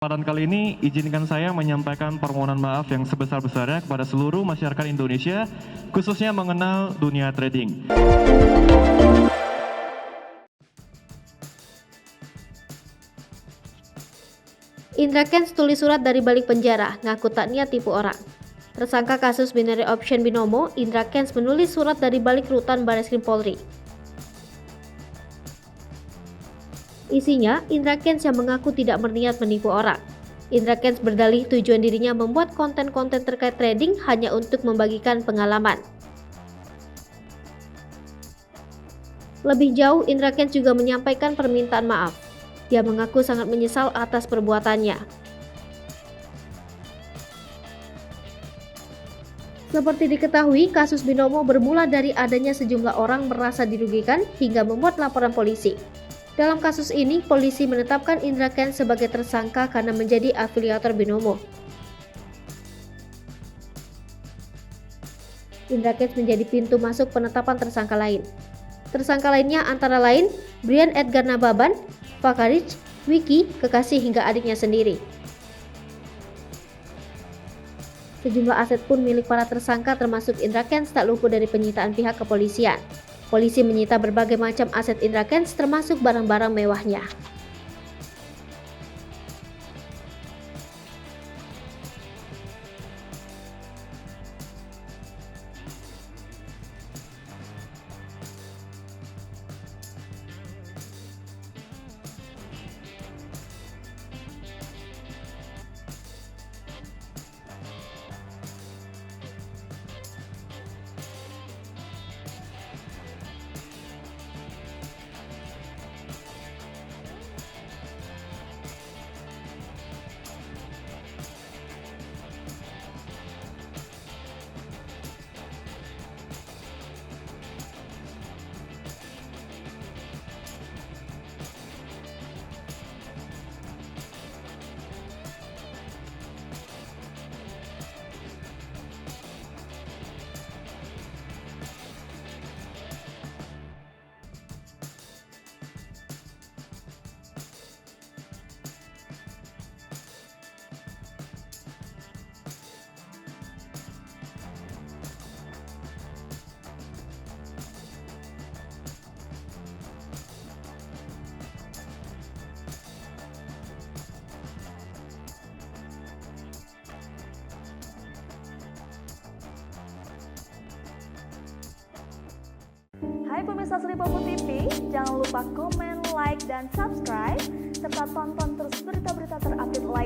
Kesempatan kali ini izinkan saya menyampaikan permohonan maaf yang sebesar-besarnya kepada seluruh masyarakat Indonesia, khususnya mengenal dunia trading. Indra Kents tulis surat dari balik penjara, ngaku tak niat tipu orang. Tersangka kasus binary option Binomo, Indra Kents menulis surat dari balik rutan Barreskrim Polri. Isinya, Indra Kents yang mengaku tidak berniat menipu orang. Indra Kents berdalih tujuan dirinya membuat konten-konten terkait trading hanya untuk membagikan pengalaman. Lebih jauh, Indra Kents juga menyampaikan permintaan maaf. Dia mengaku sangat menyesal atas perbuatannya. Seperti diketahui, kasus Binomo bermula dari adanya sejumlah orang merasa dirugikan hingga membuat laporan polisi. Dalam kasus ini, polisi menetapkan Indra Kents sebagai tersangka karena menjadi afiliator Binomo. Indra Kents menjadi pintu masuk penetapan tersangka lain. Tersangka lainnya antara lain Brian Edgar Nababan, Fakarich, Wiki, kekasih hingga adiknya sendiri. Sejumlah aset pun milik para tersangka termasuk Indra Kents tak luput dari penyitaan pihak kepolisian. Polisi menyita berbagai macam aset Indra Kents termasuk barang-barang mewahnya. Hai pemirsa Sri Popo TV, jangan lupa komen, like, dan subscribe, serta tonton terus berita-berita terupdate lainnya.